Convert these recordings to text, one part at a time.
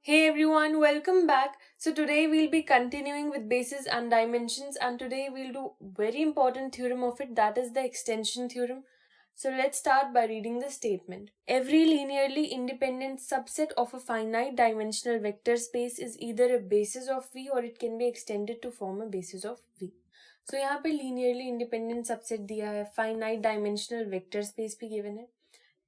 Hey everyone, welcome back. So today we'll be continuing with bases and dimensions, and today we'll do very important theorem of it, that is the extension theorem. So let's start by reading the statement. Every linearly independent subset of a finite dimensional vector space is either a basis of V or it can be extended to form a basis of V. So यहाँ पे linearly independent subset दिया है, finite dimensional vector space भी given है.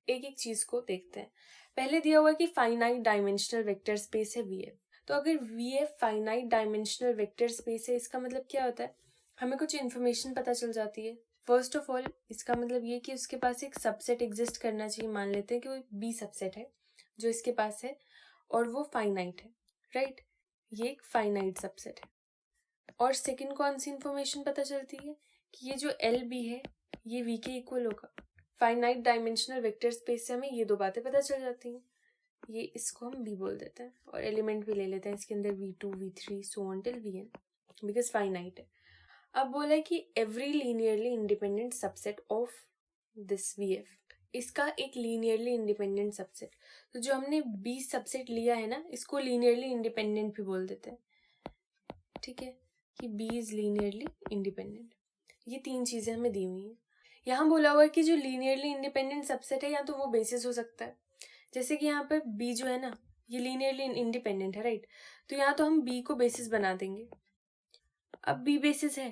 एक एक चीज को देखते हैं. पहले दिया हुआ है कि फाइनाइट डायमेंशनल वेक्टर स्पेस है वीएफ. तो अगर VF finite dimensional vector space है, इसका मतलब क्या होता है, हमें कुछ इन्फॉर्मेशन पता चल जाती है. फर्स्ट ऑफ ऑल इसका मतलब ये कि उसके पास एक सबसेट एग्जिस्ट करना चाहिए. मान लेते हैं कि वो बी सबसेट है जो इसके पास है और वो फाइनाइट है, राइट. ये एक फाइनाइट सबसेट है. और सेकंड कौन सी इन्फॉर्मेशन पता चलती है कि ये जो एल बी है ये वी के इक्वल होगा. फाइनाइट डायमेंशनल वेक्टर स्पेस से हमें ये दो बातें पता चल जाती हैं. ये इसको हम बी बोल देते हैं और एलिमेंट भी ले लेते हैं इसके अंदर v2 v3 so on till vn because finite है. अब बोला है कि every linearly independent subset of this vf, इसका एक लीनियरली इंडिपेंडेंट सबसेट. तो जो हमने बी सबसेट लिया है ना, इसको लीनियरली इंडिपेंडेंट भी बोल देते हैं. ठीक है, कि बी इज लीनियरली इंडिपेंडेंट. ये तीन चीजें हमें दी हुई हैं. यहाँ बोला हुआ है कि जो लीनियरली इंडिपेंडेंट सबसेट है या तो वो बेसिस हो सकता है. जैसे कि यहाँ पे बी जो है ना, ये लीनियरली इंडिपेंडेंट है, राइट. तो यहाँ तो हम बी को बेसिस बना देंगे. अब बी बेसिस है,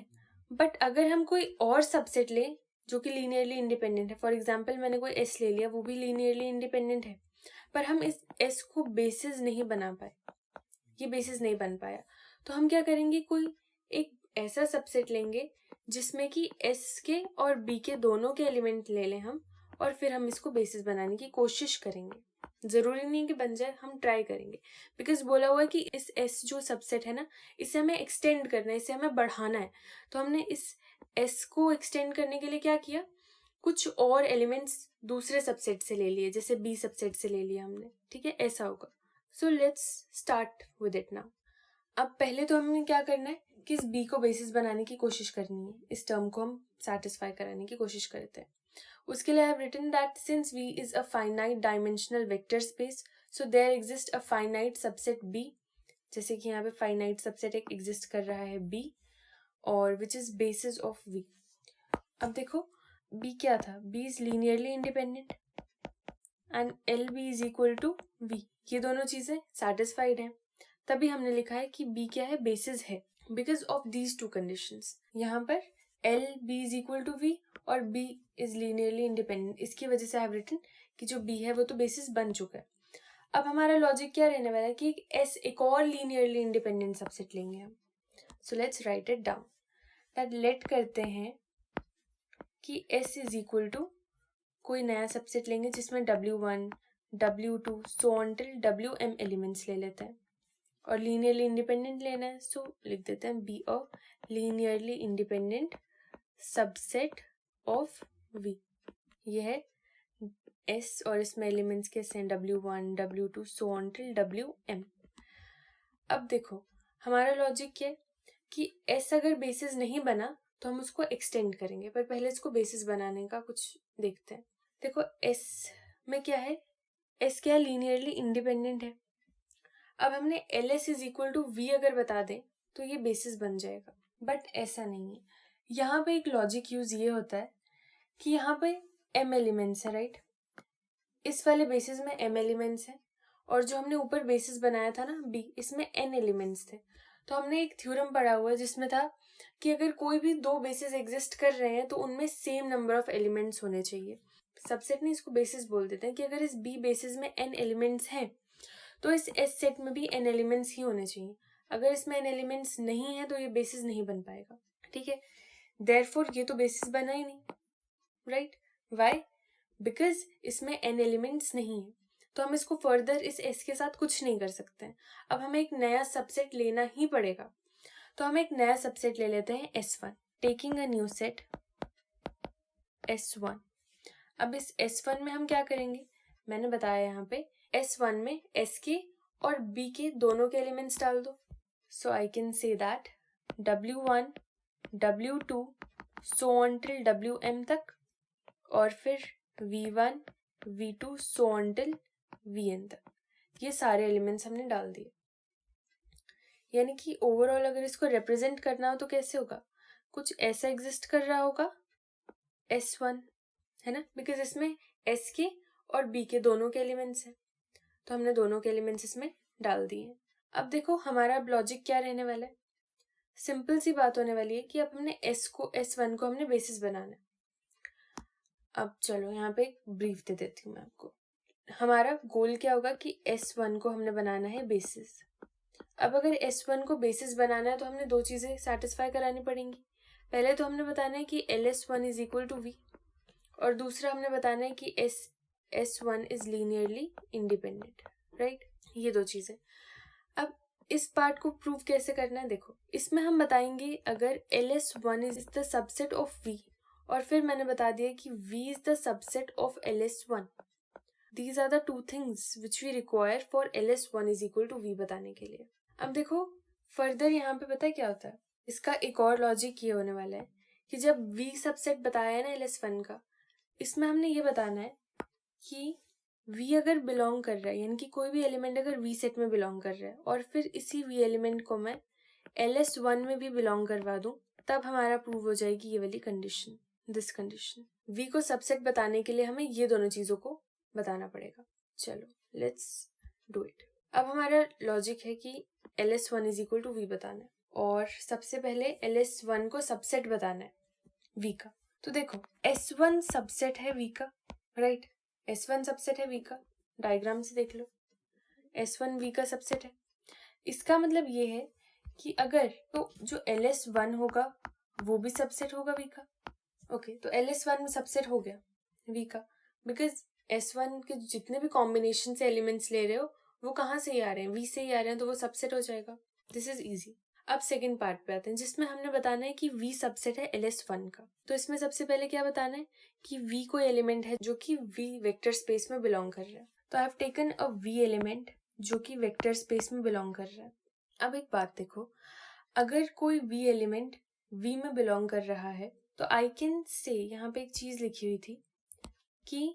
बट अगर हम कोई और सबसेट ले जो कि लीनियरली इंडिपेंडेंट है, फॉर एग्जाम्पल मैंने कोई एस ले लिया, वो भी लीनियरली इंडिपेंडेंट है, पर हम इस एस को बेसिस नहीं बना पाए, ये बेसिस नहीं बन पाया. तो हम क्या करेंगे, कोई एक ऐसा सबसेट लेंगे जिसमें कि एस के और बी के दोनों के एलिमेंट ले लें हम, और फिर हम इसको बेसिस बनाने की कोशिश करेंगे. जरूरी नहीं कि बन जाए, हम ट्राई करेंगे. बिकॉज बोला हुआ है कि इस एस जो सबसेट है ना, इसे हमें एक्सटेंड करना है, इसे हमें बढ़ाना है. तो हमने इस एस को एक्सटेंड करने के लिए क्या किया, कुछ और एलिमेंट्स दूसरे सबसेट से ले लिए, जैसे बी सबसेट से ले लिया हमने. ठीक है, ऐसा होगा. So let's start with it now. अब पहले तो हमें क्या करना है कि इस बी को बेसिस बनाने की कोशिश करनी है, इस टर्म को हम सेटिस्फाई कराने की कोशिश करते हैं. उसके लिए I have written that since v is a finite dimensional vector space, so there exist a finite subset b. जैसे कि यहाँ पे फाइनाइट सबसेट एक एग्जिस्ट कर रहा है b, और which is basis of v. अब देखो b क्या था, b is linearly independent and L B is equal to v. ये दोनों चीजें सेटिस्फाइड हैं, तभी हमने लिखा है कि b क्या है, बेसिस है. Because of these two conditions, यहाँ पर L B is equal to v और b इज लीनियरली इंडिपेंडेंट, इसकी वजह से आई हैव रिटन कि जो b है वो तो बेसिस बन चुका है. अब हमारा लॉजिक क्या रहने वाला है कि s एक और लीनियरली इंडिपेंडेंट सबसेट लेंगे हम. So let's write it down. That let करते हैं कि s इज इक्वल टू कोई नया सबसेट लेंगे जिसमें w1 w2 so on till wm elements ले लेते हैं, और लीनियरली इंडिपेंडेंट लेना है, सो लिख देते हैं B of linearly independent subset of v. ये है s और इसमें एलिमेंट्स कैसे हैं, w1 w2 so on till wm. अब देखो हमारा लॉजिक क्या है कि s अगर बेसिस नहीं बना तो हम उसको एक्सटेंड करेंगे, पर पहले इसको बेसिस बनाने का कुछ देखते हैं. देखो s में क्या है, s क्या लीनियरली इंडिपेंडेंट है. अब हमने L S is equal to V अगर बता दें तो ये बेसिस बन जाएगा, बट ऐसा नहीं है. यहाँ पे एक लॉजिक यूज ये होता है कि यहाँ पे m एलिमेंट्स है, राइट. इस वाले बेसिस में m एलिमेंट्स है, और जो हमने ऊपर बेसिस बनाया था ना b, इसमें n एलिमेंट्स थे. तो हमने एक थ्योरम पढ़ा हुआ है जिसमें था कि अगर कोई भी दो बेसिस एग्जिस्ट कर रहे हैं तो उनमें सेम नंबर ऑफ एलिमेंट्स होने चाहिए. सबसेट नहीं, इसको बेसिस बोल देते हैं कि अगर इस b बेसिस में n एलिमेंट्स हैं तो इस एस सेट में भी n एलिमेंट्स ही होने चाहिए. अगर इसमें n एलिमेंट्स नहीं है तो ये बेसिस नहीं बन पाएगा. ठीक है, देयरफॉर ये तो बेसिस बना ही नहीं, राइट. व्हाई, बिकॉज इसमें n एलिमेंट्स नहीं है, तो हम इसको फर्दर इस s के साथ कुछ नहीं कर सकते हैं. अब हमें एक नया सबसेट लेना ही पड़ेगा, तो हम एक नया सबसेट ले लेते हैं s1, taking a new set s1. अब इस s1 में हम क्या करेंगे, मैंने बताया यहाँ पे s1 में s के और b के दोनों के एलिमेंट्स डाल दो. So I can say that w1 w2 so on till wm तक, और फिर v1 v2 so on till vn तक. ये सारे एलिमेंट्स हमने डाल दिए। यानी कि ओवरऑल अगर इसको रिप्रेजेंट करना हो तो कैसे होगा, कुछ ऐसा एग्जिस्ट कर रहा होगा S1, है ना, बिकॉज इसमें S के और B के दोनों के एलिमेंट्स हैं, तो हमने दोनों के एलिमेंट्स इसमें डाल दिए। अब देखो हमारा लॉजिक क्या रहने वाला है, सिंपल सी बात होने वाली है कि अब हमने S1 को हमने बेसिस बनाना है। अब चलो यहाँ पे एक ब्रीफ दे देती हूँ मैं आपको। हमारा गोल क्या होगा कि S1 को हमने बनाना है बेसिस। अब अगर S1 को बेसिस बनाना है तो हमने दो चीजें सेटिस्फाई करानी पड़ेंगी। पहले तो हमने बताना है कि LS1 is equal to V, और दूसरा हमने बताना है कि S1 is linearly independent, right. ये दो चीजें। अब इस पार्ट को प्रूव कैसे करना है, देखो इसमें हम बताएंगे अगर LS1 is the subset of V, और फिर मैंने बता दिया कि V is the subset of LS1। These are the two things which we require for LS1 is equal to V बताने के लिए। अब देखो फर्दर यहाँ पे पता है क्या होता है, इसका एक और लॉजिक ये होने वाला है कि जब V सबसेट बताया है ना LS1 का, इसमें हमने ये बताना है कि V अगर बिलोंग कर रहा है, यानी कि कोई भी एलिमेंट अगर V सेट में बिलोंग कर रहा है और फिर इसी V एलिमेंट को मैं LS1 में भी बिलोंग करवा दूं, तब हमारा प्रूव हो जाएगी ये वाली कंडीशन, दिस कंडीशन। V को सबसेट बताने के लिए हमें ये दोनों चीजों को बताना पड़ेगा। चलो लेट्स डू इट। अब हमारा लॉजिक है कि LS1 is equal to V बताना है, और सबसे पहले LS1 को सबसेट बताना है V का। तो देखो S1 सबसेट है V का, राइट। S1 सबसेट है V का, डायग्राम से देख लो, S1 V का सबसेट है। इसका मतलब ये है कि अगर तो जो LS1 होगा वो भी सबसेट होगा V का। ओके, तो LS1 सबसेट हो गया V का, बिकॉज S1 के जितने भी कॉम्बिनेशन से एलिमेंट्स ले रहे हो वो कहाँ से ही आ रहे हैं, V से ही आ रहे हैं, तो वो सबसेट हो जाएगा। This is easy. अब सेकंड पार्ट पे आते हैं जिसमें हमने बताना है कि V सबसेट है LS1 का। तो इसमें सबसे पहले क्या बताना है कि V कोई एलिमेंट है जो कि V वेक्टर स्पेस में बिलोंग कर रहा है। तो I have taken a V element जो कि वेक्टर स्पेस में बिलोंग कर रहा है। अब एक बात देखो, अगर कोई V एलिमेंट V में बिलोंग कर रहा है तो आई कैन से, यहाँ पे एक चीज लिखी हुई थी कि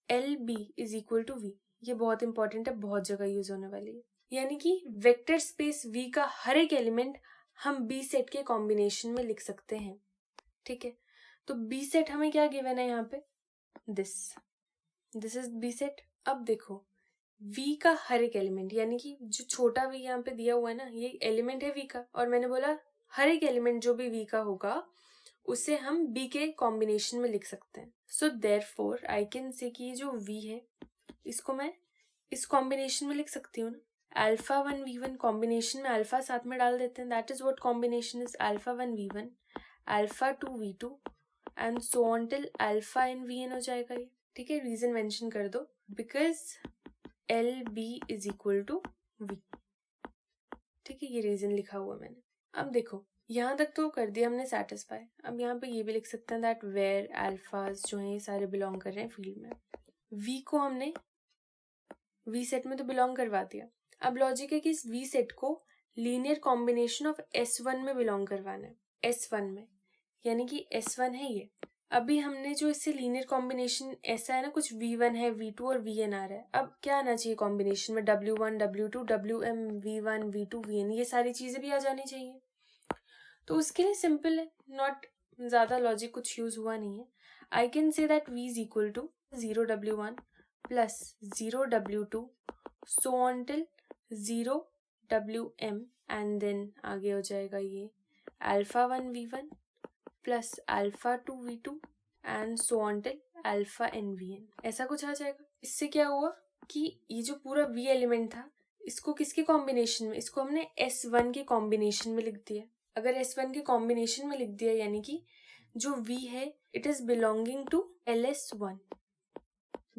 LB is equal to V। ये बहुत इंपॉर्टेंट है, बहुत जगह यूज होने वाली है। यानी कि वेक्टर स्पेस V का हर एक एलिमेंट हम B सेट के कॉम्बिनेशन में लिख सकते हैं, ठीक है। तो B सेट हमें क्या गिवन है यहाँ पे, दिस इज B सेट। अब देखो V का हर एक एलिमेंट, यानी कि जो छोटा V यहाँ पे दिया हुआ है ना, ये एलिमेंट है V का, और मैंने बोला हर एक एलिमेंट जो भी V का होगा उसे हम B के कॉम्बिनेशन में लिख सकते हैं। सो देयरफॉर आई कैन से कि ये जो V है इसको मैं इस कॉम्बिनेशन में लिख सकती हूँ ना, α1 v1 कॉम्बिनेशन में अल्फा साथ में डाल देते हैं, that is what combination is α1 v1 α2 v2 and so on till αn vn हो जाएगा ये, ठीक है। रीजन मेंशन कर दो, because LB is equal to V, ठीक है, ये रीजन लिखा हुआ मैंने। अब देखो यहाँ तक तो कर दिया हमने सेटिस्फाई। अब यहाँ पे ये भी लिख सकते हैं दैट वेयर अल्फाज जो हैं ये सारे बिलोंग कर रहे हैं फील्ड में। V को हमने V सेट में तो बिलोंग करवा दिया। अब लॉजिक है कि इस V सेट को लीनियर कॉम्बिनेशन ऑफ S1 में बिलोंग करवाना है, S1 में, यानी कि S1 है ये। अभी हमने जो इससे लीनियर कॉम्बिनेशन ऐसा है ना, कुछ V1 है, V2 और Vn आ रहा है। अब क्या आना चाहिए कॉम्बिनेशन में, W1 W2 Wm V1 V2 Vn, ये सारी चीजें भी आ जानी चाहिए। तो उसके लिए सिंपल है, नॉट ज्यादा लॉजिक कुछ यूज हुआ नहीं है। I can say that V is equal to 0W1 plus 0W2 so on till 0Wm, and then आगे हो जाएगा ये α1 v1 plus α2 v2 and so on till αn vn, ऐसा कुछ आ जाएगा। इससे क्या हुआ कि ये जो पूरा V एलिमेंट था इसको किसके कॉम्बिनेशन में, इसको हमने S1 के कॉम्बिनेशन में लिख दिया। अगर S1 के कॉम्बिनेशन में लिख दिया यानी कि जो V है it is belonging to LS1,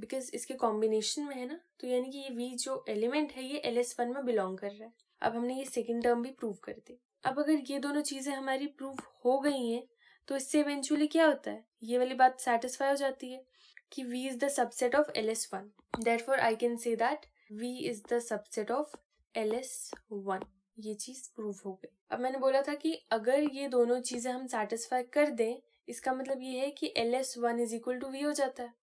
because इसके कॉम्बिनेशन में है ना, तो यानी कि ये V जो एलिमेंट है ये LS1 में बिलोंग कर रहा है। अब हमने ये सेकेंड टर्म भी प्रूव कर दी। अब अगर ये दोनों चीजें हमारी प्रूव हो गई हैं तो इससे इवेंचुअली क्या होता है, ये वाली बात सेटिस्फाई हो जाती है कि V is the subset of LS1, therefore I can say that V is the subset of LS1। ये चीज प्रूव हो गई। अब मैंने बोला था कि अगर ये दोनों चीजें हम सेटिस्फाई कर दें इसका मतलब ये है कि LS1 is equal to V हो जाता है।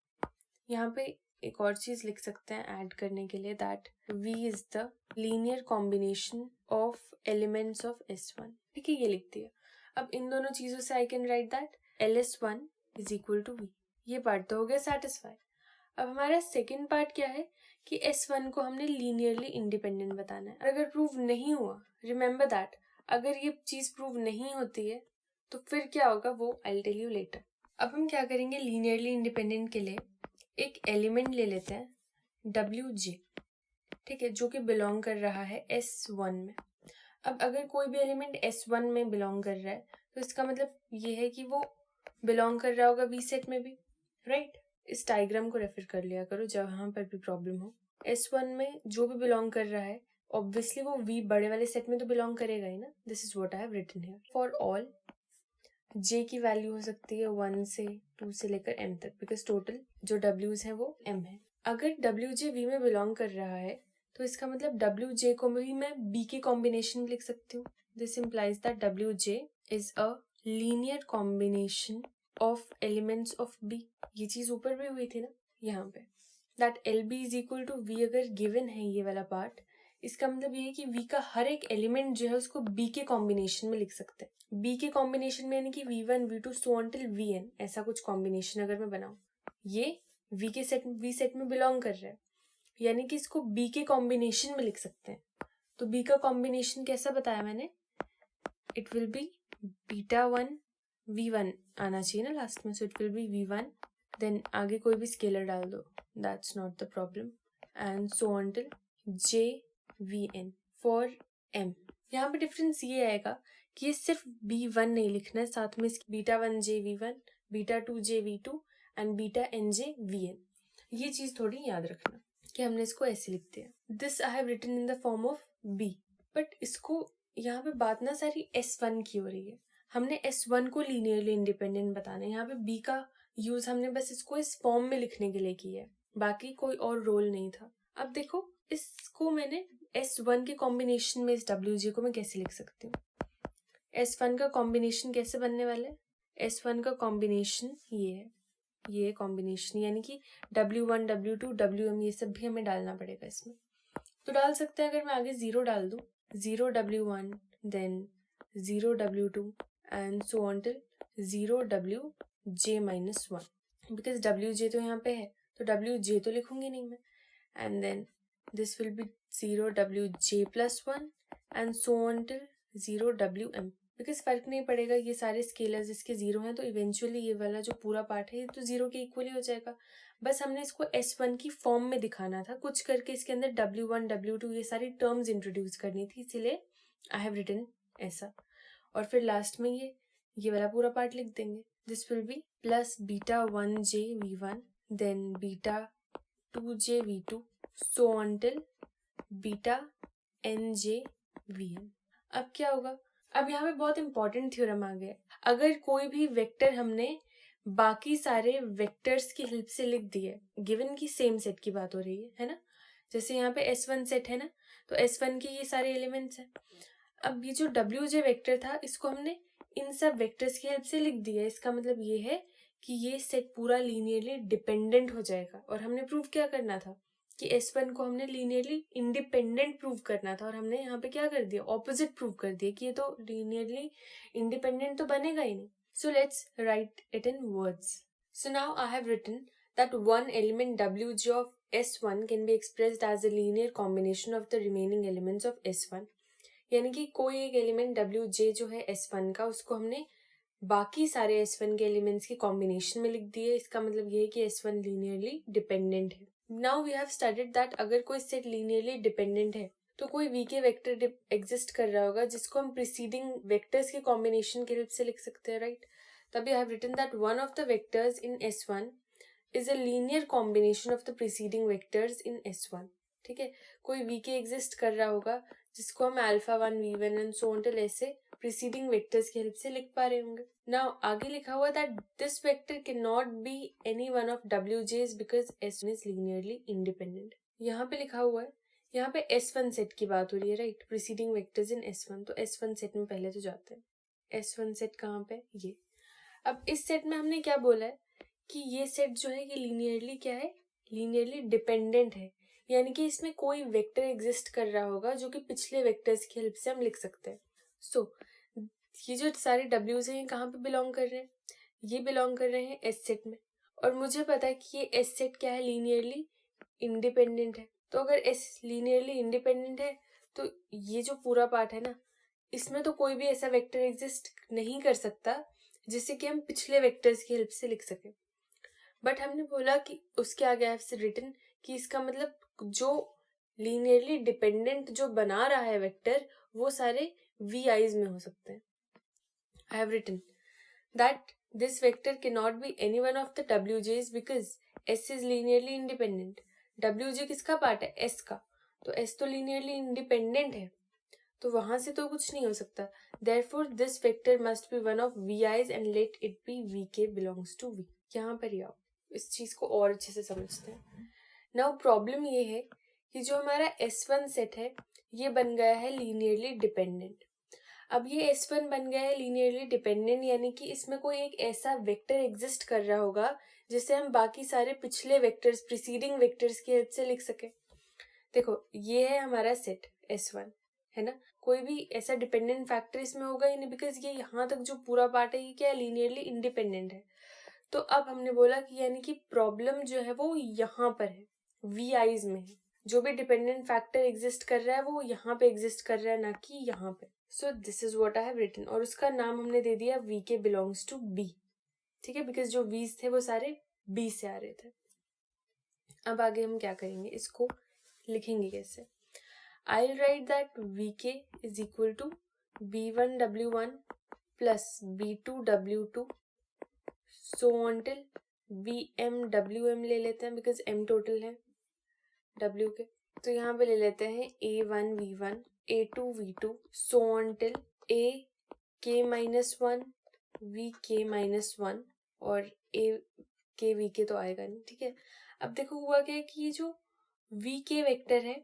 यहाँ पे एक और चीज लिख सकते हैं ऐड करने के लिए, that V is the linear combination of elements of S1। ठीक है, ये लिख दिया। अब इन दोनों चीजों से I can write that LS1 is equal to V। ये पार्ट तो हो गया सेटिस्फाई। अब हमारा सेकेंड पार्ट क्या है कि S1 को हमने लीनियरली इंडिपेंडेंट बताना है। अगर प्रूव नहीं हुआ, रिमेंबर दैट, अगर ये चीज प्रूव नहीं होती है तो फिर क्या होगा वो आई टेल यू लेटर। अब हम क्या करेंगे, लीनियरली इंडिपेंडेंट के लिए एक एलिमेंट ले लेते हैं WJ, ठीक है, जो कि बिलोंग कर रहा है S1 में। अब अगर कोई भी एलिमेंट S1 में बिलोंग कर रहा है तो इसका मतलब ये है कि वो बिलोंग कर रहा होगा V सेट में भी, राइट। इस डायग्राम को रेफर कर लिया करो जहां पर भी प्रॉब्लम हो। S1 में जो भी बिलोंग कर रहा है ऑब्वियसली वो V बड़े वाले सेट में तो बिलोंग करेगा ही ना। This is what I have written here. For all J की वैल्यू हो सकती है 1 से 2 से लेकर M तक, बिकॉज टोटल जो W's है वो M है। अगर WJ V में बिलोंग कर रहा है तो इसका मतलब WJ को भी मैं B के कॉम्बिनेशन में लिख सकती हूँ। This implies that WJ is a linear combination of elements of B। ये चीज ऊपर भी हुई थी ना यहाँ पे, that LB is equal to V अगर गिवन है ये वाला पार्ट, इसका मतलब ये है कि V का हर एक एलिमेंट जो है उसको B के कॉम्बिनेशन में लिख सकते हैं। B के कॉम्बिनेशन में यानी कि V1 V2 सो अनटिल Vn, ऐसा कुछ कॉम्बिनेशन अगर मैं बनाऊं, ये V सेट में बिलोंग कर रहा है, यानी कि इसको B के कॉम्बिनेशन में लिख सकते हैं। तो B का कॉम्बिनेशन कैसा बताया मैंने, इट विल बी β1 V1 आना चाहिए ना लास्ट में, so it will be V1, then आगे कोई भी स्केलर डाल दो, that's not the problem, and so until JVN for M। यहाँ पे डिफरेंस ये आएगा कि ये सिर्फ B1 नहीं लिखना है, साथ में β1JV1, β2JV2 एंड βNJVN। ये चीज थोड़ी याद रखना कि हमने इसको ऐसे लिख दिया। This I have written in the form of B, but इसको यहाँ पे बात ना सारी S1 की हो रही है। हमने S1 को लीनियरली इंडिपेंडेंट बताना है। यहाँ पे B का यूज हमने बस इसको इस फॉर्म में लिखने के लिए किया है, बाकी कोई और रोल नहीं था। अब देखो इसको मैंने S1 के कॉम्बिनेशन में इस WJ को मैं कैसे लिख सकती हूँ। S1 का कॉम्बिनेशन कैसे बनने वाला है, S1 का कॉम्बिनेशन ये है, ये कॉम्बिनेशन यानी कि W1 W2 WM ये सब भी हमें डालना पड़ेगा इसमें। तो डाल सकते हैं, अगर मैं आगे 0 डाल दूं, 0 W1 then 0 W2 and so on till 0 WJ-1, because WJ तो यहाँ पे है तो WJ तो लिखूंगी नहीं मैं, and then this will be 0 WJ+1 and so on till 0 WM, because फर्क नहीं पड़ेगा, ये सारे स्केलर्स इसके 0 हैं तो इवेंचुअली ये वाला जो पूरा पार्ट है ये तो 0 के इक्वल ही हो जाएगा। बस हमने इसको S1 की फॉर्म में दिखाना था, कुछ करके इसके अंदर W1 W2 ये सारी टर्म्स इंट्रोड्यूस करनी थी, इसीलिए आई हैव रिटन ऐसा। और फिर लास्ट में ये वाला पूरा पार्ट लिख देंगे। This will be plus β1JV1 then β2JV2 so until βNJVN। अब क्या होगा, अब यहाँ पे बहुत इंपॉर्टेंट थ्योरम आ गया। अगर कोई भी वेक्टर हमने बाकी सारे वेक्टर्स की हेल्प से लिख दिए, गिवन की सेम सेट की बात हो रही है ना, जैसे यहाँ पे S1 सेट है ना, तो S1 के ये सारे एलिमेंट्स हैं। अब ये जो WJ वेक्टर था इसको हमने इन सब वेक्टर्स की हेल्प से लिख दिया, इसका मतलब ये है कि ये सेट पूरा लीनियरली डिपेंडेंट हो जाएगा। और हमने प्रूव क्या करना था कि S1 को हमने लीनियरली इंडिपेंडेंट प्रूव करना था, और हमने यहाँ पे क्या कर दिया, ऑपोजिट प्रूव कर दिया कि ये तो लीनियरली इंडिपेंडेंट तो बनेगा ही नहीं। So let's write it in words. So now I have written that one element WJ of S1 can be expressed as a linear combination of the remaining elements of S1, यानी कि कोई एक element WJ जो है S1 का, उसको हमने बाकी सारे S1 के एलिमेंट्स के कॉम्बिनेशन में लिख दिए। इसका मतलब ये है कि S1 लीनियरली डिपेंडेंट है। Now we have studied that अगर कोई सेट लीनियरली डिपेंडेंट है तो कोई V के वेक्टर एग्जिस्ट कर रहा होगा जिसको हम प्रीसीडिंग वेक्टर्स के कॉम्बिनेशन की हेल्प से लिख सकते हैं, राइट। तभी I have written that one of the vectors in S1 is a linear combination of the preceding vectors in S1। ठीक है, कोई V के एग्जिस्ट कर रहा होगा जिसको हम α1 V1 and so on till ऐसे प्रीसीडिंग वेक्टर्स की हेल्प से लिख पा रहे होंगे। नाउ आगे लिखा हुआ that this vector can not be any one of WJs because S1 is linearly independent. यहाँ पे लिखा हुआ है, यहाँ पे S1 सेट की बात हो रही है, right, preceding vectors in S1। तो S1 सेट में पहले तो जाते हैं। S1 सेट कहाँ पे, ये। अब इस सेट में हमने क्या बोला है कि ये सेट जो है ये लीनियरली क्या है, लीनियरली डिपेंडेंट है, यानी कि इसमें कोई वेक्टर एग्जिस्ट कर रहा होगा जो कि पिछले वेक्टर्स की हेल्प से हम लिख सकते हैं. सो ये जो सारे डब्ल्यूज हैं ये कहाँ पे बिलोंग कर रहे हैं? ये बिलोंग कर रहे हैं एस सेट में. और मुझे पता है कि ये एस सेट क्या है, लीनियरली इंडिपेंडेंट है. तो अगर एस लीनियरली इंडिपेंडेंट है तो ये जो पूरा पार्ट है ना, इसमें तो कोई भी ऐसा वेक्टर एग्जिस्ट नहीं कर सकता जिससे कि हम पिछले वेक्टर्स की हेल्प से लिख सके. बट हमने बोला कि उसके आगे हैव रिटन कि इसका मतलब जो लीनियरली डिपेंडेंट जो बना रहा है वेक्टर वो सारे वी आईज में हो सकते हैं. I have written that this vector cannot be any one of the wj's because s is linearly independent. wj किसका पार्ट है? s का. तो s तो linearly independent है, तो वहां से तो कुछ नहीं हो सकता. Therefore this vector must be one of vi's and let it be vk belongs to v. यहाँ पर ही आओ, इस चीज को और अच्छे से समझते हैं. Now प्रॉब्लम ये है कि जो हमारा s1 सेट है ये बन गया है लीनियरली डिपेंडेंट. अब ये S1 बन गया है लीनियरली डिपेंडेंट, यानी कि इसमें कोई एक ऐसा वेक्टर एग्जिस्ट कर रहा होगा जिससे हम बाकी सारे पिछले वेक्टर्स, प्रीसीडिंग वेक्टर्स की हेल्प से लिख सके. देखो ये है हमारा सेट S1, है ना. कोई भी ऐसा डिपेंडेंट फैक्टर इसमें होगा ही नहीं, बिकॉज ये यहाँ तक जो पूरा पार्ट है ये क्या है, लीनियरली इंडिपेंडेंट है. तो अब हमने बोला कि यानी कि प्रॉब्लम जो है वो यहाँ पर है, वी आईज में है. जो भी डिपेंडेंट फैक्टर एग्जिस्ट कर रहा है वो यहाँ पे एग्जिस्ट कर रहा है, ना कि यहाँ पे. So this is what I have written. और उसका नाम हमने दे दिया वी के बिलोंग्स टू बी. ठीक है, बिकॉज जो वीज थे वो सारे बी से आ रहे थे. अब आगे हम क्या करेंगे, इसको लिखेंगे कैसे. I will write that V K is equal to b1w1 plus b2w2 so on till bm ले लेते हैं बिकॉज m टोटल है w के. तो यहाँ पे ले लेते हैं a1v1 a2v2 so on till ak-1 vk-1 और a-k-vk तो आएगा नहीं. ठीक है, अब देखो हुआ क्या है कि ये जो vk वेक्टर है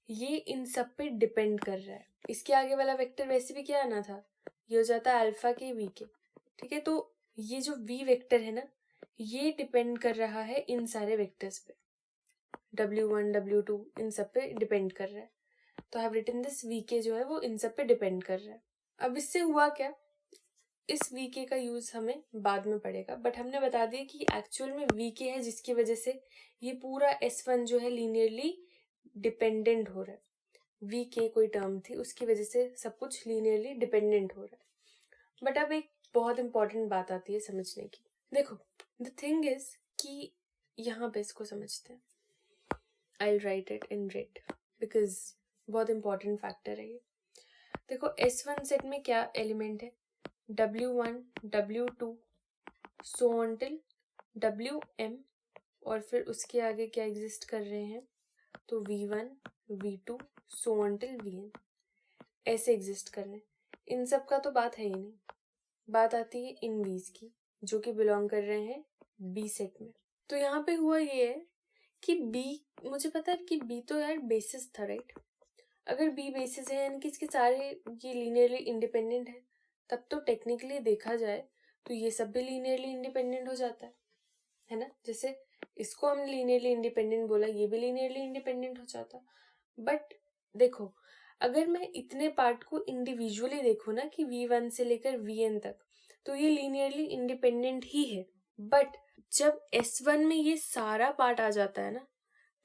ये इन सब पे डिपेंड कर रहा है. इसके आगे वाला वेक्टर वैसे भी क्या आना था, ये हो जाता है अल्फा के वीके. ठीक है, तो ये जो v वेक्टर है ना ये डिपेंड कर रहा है इन सारे वेक्टर्स पे, w1 w2 इन सब पे डिपेंड कर रहा है. तो I have written this V K जो है वो इन सब पे डिपेंड कर रहा है. अब इससे हुआ क्या, इस वीके का यूज हमें बाद में पड़ेगा, बट हमने बता दिया कि एक्चुअल में वीके है जिसकी वजह से ये पूरा S1 जो है लीनियरली डिपेंडेंट हो रहा है. वीके कोई टर्म थी उसकी वजह से सब कुछ लीनियरली डिपेंडेंट हो रहा है. बट अब एक बहुत इंपॉर्टेंट बात आती है समझने की. देखो द थिंग इज कि यहाँ पे इसको समझते हैं. आई will right it in red because बहुत इंपॉर्टेंट फैक्टर है ये. देखो S1 सेट में क्या एलिमेंट है, W1 W2 so on till WM और फिर उसके आगे क्या एग्जिस्ट कर रहे हैं, तो V1 V2 so on till Vn ऐसे एग्जिस्ट कर रहे हैं. इन सब का तो बात है ही नहीं, बात आती है इन वीज की जो कि बिलोंग कर रहे हैं बी सेट में. तो यहाँ पे हुआ ये है कि बी, मुझे पता है कि बी तो यार बेसिस था राइट. अगर बी बेसिस है यानी कि इसके सारे ये लीनियरली इंडिपेंडेंट है, तब तो टेक्निकली देखा जाए तो ये सब भी लीनियरली इंडिपेंडेंट हो जाता है ना. जैसे इसको हमने लीनियरली इंडिपेंडेंट बोला, ये भी लीनियरली इंडिपेंडेंट हो जाता. बट देखो अगर मैं इतने पार्ट को इंडिविजुअली देखूँ ना कि V1 से लेकर Vn तक, तो ये लीनियरली इंडिपेंडेंट ही है. बट जब S1 में ये सारा पार्ट आ जाता है ना,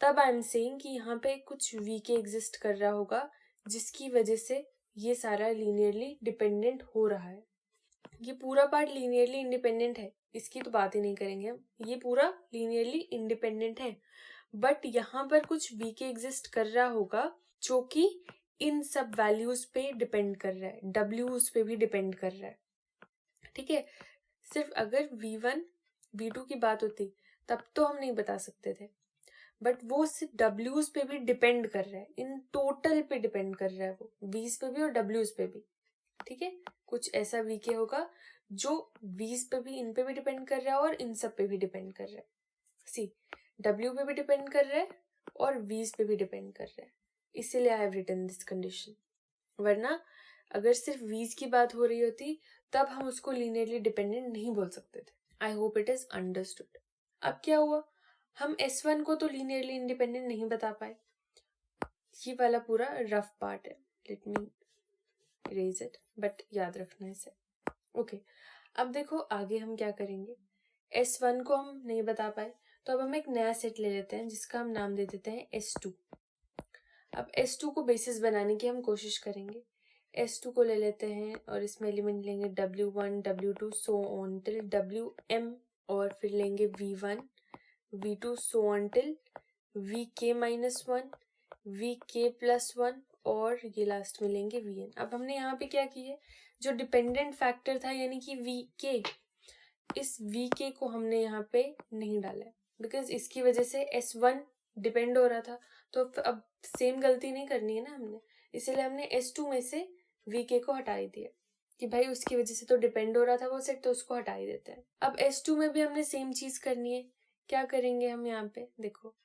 तब आई एम सेइंग कि यहाँ पे कुछ वीके एग्जिस्ट कर रहा होगा जिसकी वजह से ये सारा लीनियरली डिपेंडेंट हो रहा है. ये पूरा पार्ट लीनियरली इंडिपेंडेंट है, इसकी तो बात ही नहीं करेंगे हम, ये पूरा लीनियरली इंडिपेंडेंट है. बट यहाँ पर कुछ वीके एग्जिस्ट कर रहा होगा जो कि इन सब वैल्यूज पे डिपेंड कर रहा है, डब्ल्यूज पे भी डिपेंड कर रहा है. ठीक है, सिर्फ अगर V1 V2 की बात होती तब तो हम नहीं बता सकते थे, बट वो सिर्फ डब्ल्यूज पे भी डिपेंड कर रहा है, इन टोटल पे डिपेंड कर रहा है, वो वीज पे भी और डब्ल्यूज पे भी. ठीक है, कुछ ऐसा वीके होगा जो वीज पे भी, इन पे भी डिपेंड कर रहा है और इन सब पे भी डिपेंड कर रहा है. सी डब्ल्यू पे भी डिपेंड कर रहा है और वीज पे भी डिपेंड कर रहा है, इसीलिए I have written this condition. वरना अगर सिर्फ वीज की बात हो रही होती तब हम उसको लीनियरली डिपेंडेंट नहीं बोल सकते थे. I hope it is understood. अब क्या हुआ, हम S1 को तो लीनियरली इंडिपेंडेंट नहीं बता पाए, ये वाला पूरा रफ पार्ट है, let me erase it, but याद रखना इसे। ओके, अब देखो आगे हम क्या करेंगे। S1 को हम नहीं बता पाए, तो अब हम एक नया सेट ले लेते हैं जिसका हम नाम दे देते हैं S2। अब S2 को बेसिस बनाने की हम कोशिश करेंगे। S2 को ले लेते हैं और इसमें एलिमेंट लेंगे W1, W2 so on till Wm, और फिर लेंगे V1, V2 so on till Vk-1, Vk+1, और ये लास्ट में लेंगे Vn। अब हमने यहाँ पे क्या किया, जो डिपेंडेंट फैक्टर था यानी कि Vk, इस Vk को हमने यहाँ पे नहीं डाला है बिकॉज इसकी वजह से S1 डिपेंड हो रहा था, तो अब सेम गलती नहीं करनी है ना हमने, इसीलिए हमने S2 में से Vk को हटा ही दिया कि भाई उसकी वजह से तो डिपेंड हो रहा था वो सेट, तो उसको हटा ही देते हैं। अब S2 में भी हमने सेम चीज करनी है। क्या करेंगे हम, यहाँ पे देखो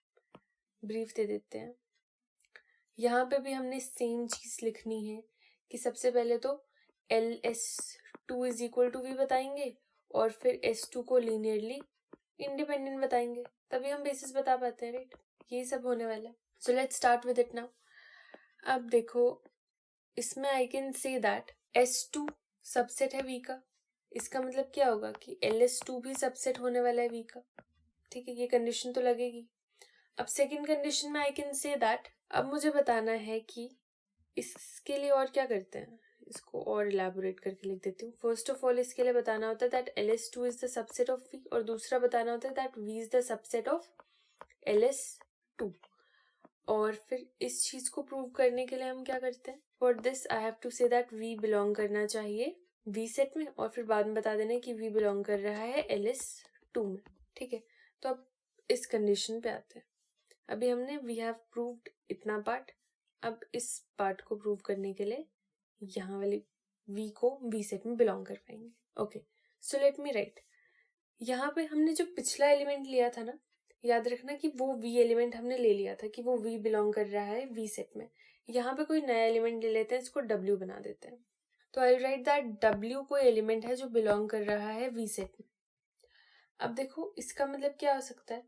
ब्रीफ दे देते हैं। यहाँ पे भी हमने सेम चीज लिखनी है कि सबसे पहले तो LS2 is equal to V बताएंगे और फिर S2 को लीनियरली इंडिपेंडेंट बताएंगे, तभी हम बेसिस बता पाते हैं, राइट। यही सब होने वाला है। So let's start with it now. अब देखो इसमें आई can say that S2 subset है V का, इसका मतलब क्या होगा कि LS2 भी सबसेट होने वाला है V का, ठीक है, ये कंडीशन तो लगेगी। अब सेकेंड कंडीशन में आई कैन से दैट, अब मुझे बताना है कि इसके लिए और क्या करते हैं, इसको और इलेबोरेट करके लिख देती हूँ। फर्स्ट ऑफ ऑल इसके लिए बताना होता है that LS2 is the subset of V, और दूसरा बताना होता है that V is the subset of LS2। और फिर इस चीज को प्रूव करने के लिए हम क्या करते हैं, for this I have to say that V belong करना चाहिए V सेट में, और फिर बाद में बता देना कि V बिलोंग कर रहा है LS2 में, ठीक है। तो अब इस कंडीशन पे आते हैं। अभी हमने वी हैव प्रूव्ड इतना पार्ट, अब इस पार्ट को प्रूव करने के लिए यहाँ वाली V को V सेट में बिलोंग कर पाएंगे। Okay, so let me right. यहाँ पे हमने जो पिछला एलिमेंट लिया था ना, याद रखना कि वो V एलिमेंट हमने ले लिया था कि वो V बिलोंग कर रहा है V सेट में। यहाँ पे कोई नया एलिमेंट ले लेते हैं, इसको W बना देते हैं। तो आई राइट दैट W कोई एलिमेंट है जो बिलोंग कर रहा है V सेट में। अब देखो इसका मतलब क्या हो सकता है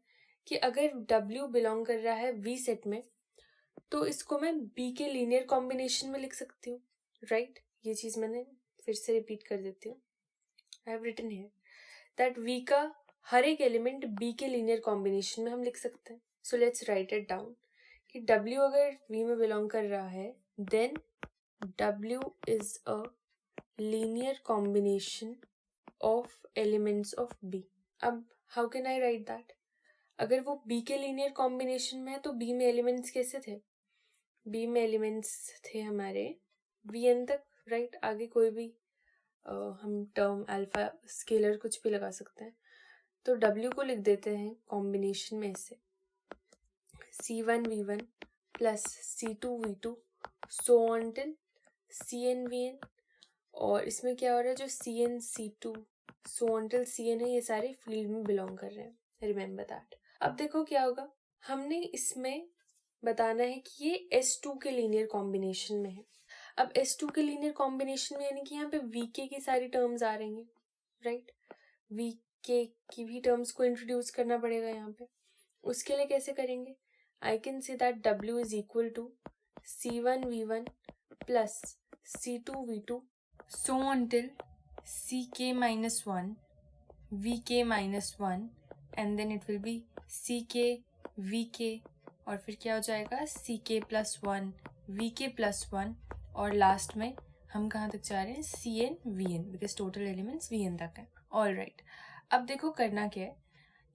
कि अगर W बिलोंग कर रहा है V सेट में, तो इसको मैं B के लीनियर कॉम्बिनेशन में लिख सकती हूँ, राइट। ये चीज मैंने फिर से रिपीट कर देती हूँ। I have written here that V का हर एक एलिमेंट B के लीनियर कॉम्बिनेशन में हम लिख सकते हैं। So let's write it down कि W अगर V में बिलोंग कर रहा है, then W is a linear combination of elements of B। अब how can I write that, अगर वो B के लीनियर कॉम्बिनेशन में है तो B में एलिमेंट्स कैसे थे, B में एलिमेंट्स थे हमारे Vn तक, राइट। आगे कोई भी हम टर्म अल्फा स्केलर कुछ भी लगा सकते हैं। तो W को लिख देते हैं कॉम्बिनेशन में से C1V1 plus C2V2 so on till CnVn, और इसमें क्या हो रहा है, जो CnC2 so on till Cn है, ये सारे फील्ड में बिलोंग कर रहे हैं, रिमेम्बर दैट। अब देखो क्या होगा, हमने इसमें बताना है कि ये S2 के लीनियर कॉम्बिनेशन में है। अब S2 के लीनियर कॉम्बिनेशन में यानी कि यहाँ पे Vk की सारी टर्म्स आ रही हैं, राइट। Vk की भी टर्म्स को इंट्रोड्यूस करना पड़ेगा यहाँ पे। उसके लिए कैसे करेंगे, I can say that W is equal to C1V1 plus C2V2 so until Ck-1 Vk-1 and then it will be Ck Vk, और फिर क्या हो जाएगा Ck+1 Vk+1, और लास्ट में हम कहाँ तक जा रहे हैं Cn Vn, because total elements Vn तक है। ऑल राइट, अब देखो करना क्या है,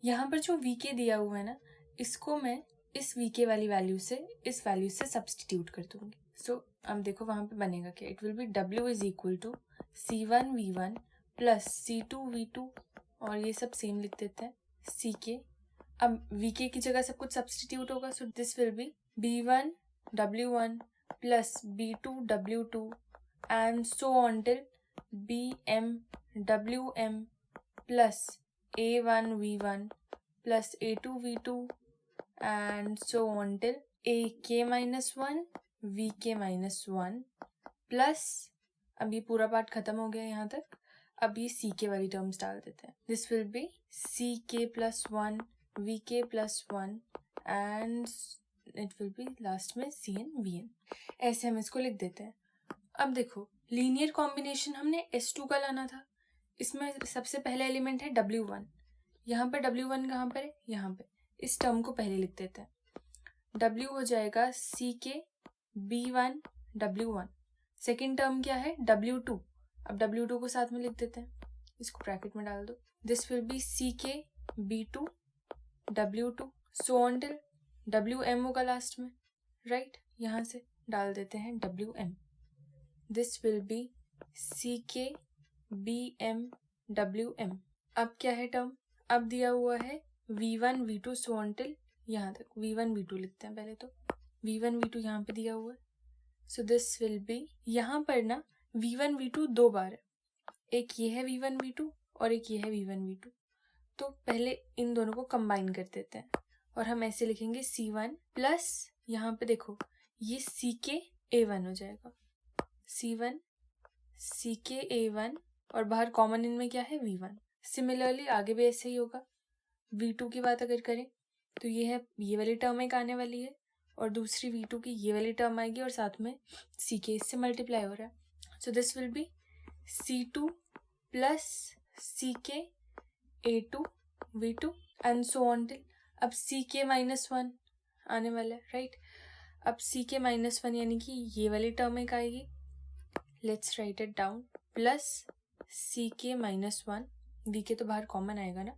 यहाँ पर जो Vk दिया हुआ है ना, इसको मैं इस Vk वाली वैल्यू से इस वैल्यू से सब्सटीट्यूट कर दूंगी। सो अब देखो वहाँ पे बनेगा क्या, it will be W is equal to C1V1 plus C2V2, और ये सब सेम लिख देते हैं Ck। अब Vk की जगह सब कुछ सब्सटीट्यूट होगा, so this will B B1W1 plus B2W2 and so on till BMWM plus A1V1 plus A2V2 and so on till AK-1 VK-1 plus, अब ये पूरा पार्ट खत्म हो गया यहाँ तक। अब ये CK वाली टर्म्स डाल देते हैं, this will B CK+1 VK plus 1 and it will be last में CN VN, ऐसे हम इसको लिख देते हैं। अब देखो लीनियर कॉम्बिनेशन हमने S2 का लाना था, इसमें सबसे पहला एलिमेंट है W1, यहाँ पर W1 कहाँ पर है, यहाँ पे, इस टर्म को पहले लिख देते हैं। W हो जाएगा CK B1 W1, second term क्या है W2, अब W2 को साथ में लिख देते हैं, इसको ब्रैकेट में डाल दो। This will B CK B2 W2 so on till WM होगा लास्ट में, राइट, यहाँ से डाल देते हैं WM। This will B CK BM WM। अब क्या है टर्म, अब दिया हुआ है V1 V2 so on till यहाँ तक, V1 V2 लिखते हैं पहले तो, V1 V2 यहाँ पे दिया हुआ है। सो दिस विल बी, यहाँ पर ना V1 V2 दो बार है, एक ये है V1 V2 और एक ये है V1 V2, तो पहले इन दोनों को कंबाइन कर देते हैं और हम ऐसे लिखेंगे C1 प्लस यहाँ पे देखो ये CK A1 हो जाएगा, C1 CK A1 और बाहर कॉमन इनमें क्या है V1। सिमिलरली आगे भी ऐसे ही होगा, V2 की बात अगर करें तो ये है, ये वाली टर्म एक आने वाली है और दूसरी V2 की ये वाली टर्म आएगी और साथ में CK इससे मल्टीप्लाई हो रहा है। So this will B C2 plus CK A2 V2 and so on till, अब CK माइनस 1 आने वाला है, राइट। अब CK माइनस 1 यानी कि ये वाली टर्म एक आएगी, let's write it down, plus CK minus 1, VK तो बाहर कॉमन आएगा ना,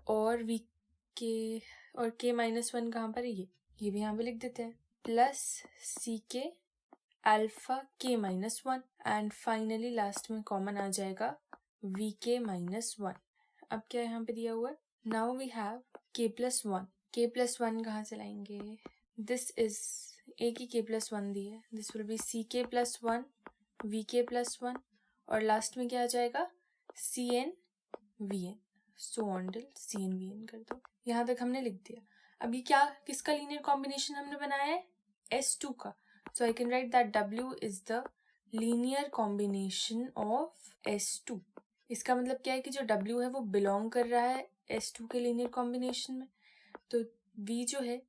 और VK और K माइनस 1 कहाँ पर है, ये भी यहाँ पे लिख देते हैं, plus CK alpha K minus 1 and finally last में कॉमन आ जाएगा VK माइनस 1। अब क्या यहाँ पे दिया हुआ है, now we have K plus 1, K plus 1 कहाँ से लाएंगे, दिस इज एक ही K प्लस 1 दी है, this will B CK plus 1 VK plus 1 और लास्ट में क्या आ जाएगा CN VN, so on till CN VN कर दो। यहाँ तक हमने लिख दिया। अब ये क्या, किसका लीनियर कॉम्बिनेशन हमने बनाया है, S2 का, so I can write that W is the linear combination of S2। इसका मतलब क्या है कि जो W है वो बिलोंग कर रहा है S2 के लीनियर कॉम्बिनेशन में, तो V जो है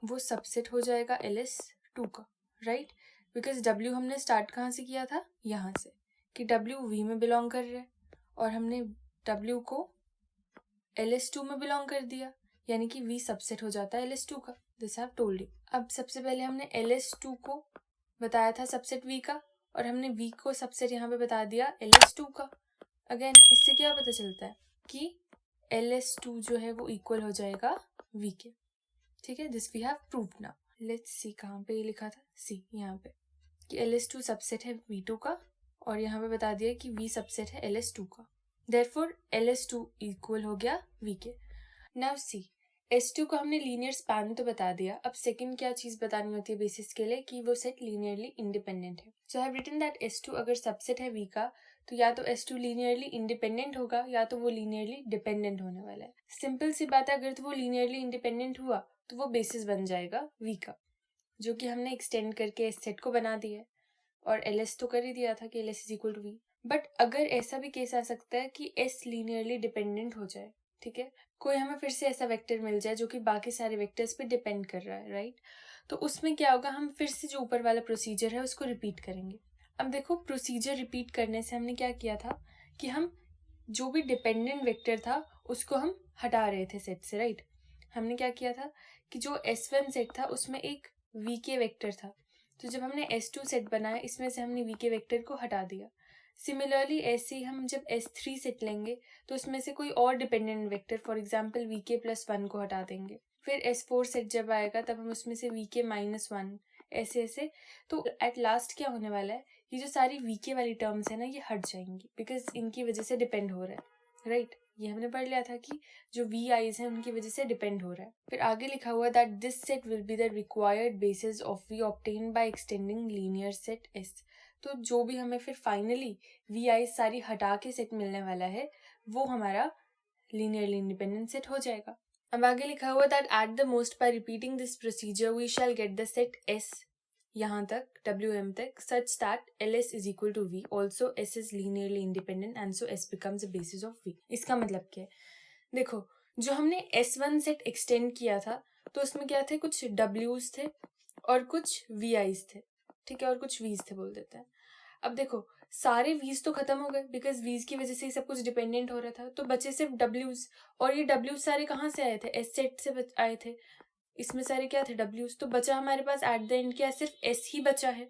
वो सबसेट हो जाएगा LS2 का, राइट, बिकॉज W हमने स्टार्ट कहाँ से किया था, यहाँ से, कि W V में बिलोंग कर रहा है और हमने W को LS2 में बिलोंग कर दिया, यानी कि V सबसेट हो जाता है LS2 का, this I have told you. अब सबसे पहले हमने LS2 को बताया था सबसेट V का और हमने V को सबसेट यहाँ पे बता दिया LS2 का। अगेन इससे क्या पता चलता है कि LS2 जो है वो इक्वल हो जाएगा V के, ठीक है, this we have proved now. Let's see कहाँ पे ये लिखा था, सी यहाँ पे, कि LS2 सबसेट है V2 का और यहाँ पे बता दिया कि V सबसेट है LS2 का, देयरफॉर LS2 इक्वल हो गया V के। नाउ सी S2 को हमने लीनियर स्पैन तो बता दिया, अब सेकंड क्या चीज बतानी होती है बेसिस के लिए, कि वो सेट लीनियरली इंडिपेंडेंट है। So I have written that S2 अगर सबसेट है V का तो या तो S2 लीनियरली इंडिपेंडेंट होगा या तो वो लीनियरली डिपेंडेंट होने वाला है। सिंपल सी बात है, अगर तो वो लीनियरली इंडिपेंडेंट हुआ तो वो बेसिस बन जाएगा V का, जो कि हमने एक्सटेंड करके इस सेट को बना दिया है और LS तो कर ही दिया था कि LS is equal to V। But अगर ऐसा भी केस आ सकता है कि S लीनियरली डिपेंडेंट हो जाए, ठीक है, कोई हमें फिर से ऐसा वेक्टर मिल जाए जो कि बाकी सारे वेक्टर्स पे डिपेंड कर रहा है, राइट, तो उसमें क्या होगा, हम फिर से जो ऊपर वाला प्रोसीजर है उसको रिपीट करेंगे। अब देखो प्रोसीजर रिपीट करने से हमने क्या किया था कि हम जो भी डिपेंडेंट वेक्टर था उसको हम हटा रहे थे सेट से, राइट। हमने क्या किया था कि जो S1 सेट था उसमें एक VK वेक्टर था, तो जब हमने S2 सेट बनाया इसमें से हमने VK वेक्टर को हटा दिया। सिमिलरली ऐसे ही हम जब S3 सेट लेंगे तो उसमें से कोई और dependent vector for example VK plus 1 को हटा देंगे। फिर S4 सेट जब आएगा तब हम उसमें से VK माइनस 1 ऐसे ऐसे, तो एट लास्ट क्या होने वाला है, ये जो सारी VK वाली टर्म्स है ना ये हट जाएंगी बिकॉज इनकी वजह से डिपेंड हो रहा है, राइट। ये हमने पढ़ लिया था कि जो VIs हैं उनकी वजह से डिपेंड हो रहा है। फिर आगे लिखा हुआ that this set will be the required basis of V obtained by extending linear set S। तो जो भी हमें फिर फाइनली VIs सारी हटा के सेट मिलने वाला है वो हमारा लीनियरली इंडिपेंडेंट सेट हो जाएगा। अब आगे लिखा हुआ that at the most by repeating this procedure we shall get the set S यहाँ तक WM तक such that LS is equal to V. Also S is linearly independent and so S becomes the basis of V. इसका मतलब क्या है, देखो जो हमने S1 सेट एक्सटेंड किया था तो उसमें क्या थे, कुछ W's थे और कुछ VI's थे, ठीक है, और कुछ V's थे बोल देते हैं। अब देखो सारे V's तो खत्म हो गए बिकॉज V's की वजह से ही सब कुछ डिपेंडेंट हो रहा था, तो बचे सिर्फ W's। और ये W's सारे कहाँ से आए थे, S सेट से आए थे, इसमें सारे क्या थे W's। तो बचा हमारे पास एट द एंड क्या, सिर्फ S ही बचा है।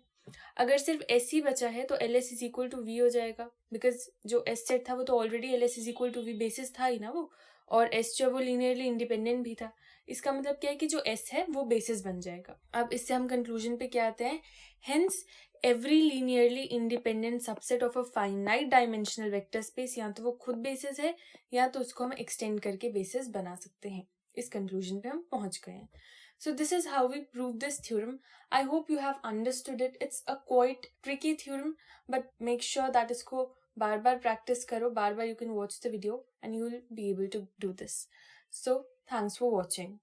अगर सिर्फ S ही बचा है तो LS is equal to V हो जाएगा, बिकॉज जो S सेट था वो तो already LS is equal to V basis था ही ना वो, और S जो वो लीनियरली इंडिपेंडेंट भी था। इसका मतलब क्या है कि जो S है वो बेसिस बन जाएगा। अब इससे हम कंक्लूजन पे क्या आते हैं, hence every linearly independent subset of a finite dimensional vector space या तो वो खुद बेसिस है या तो उसको हम एक्सटेंड करके बेसिस बना सकते हैं। इस कंक्लूजन पे हम पहुंच गए हैं। So this is how we prove this theorem. I hope you have understood it. It's a quite tricky theorem, but make sure that इसको बार बार practice करो, बार बार you can watch the video and you will be able to do this. So thanks for watching.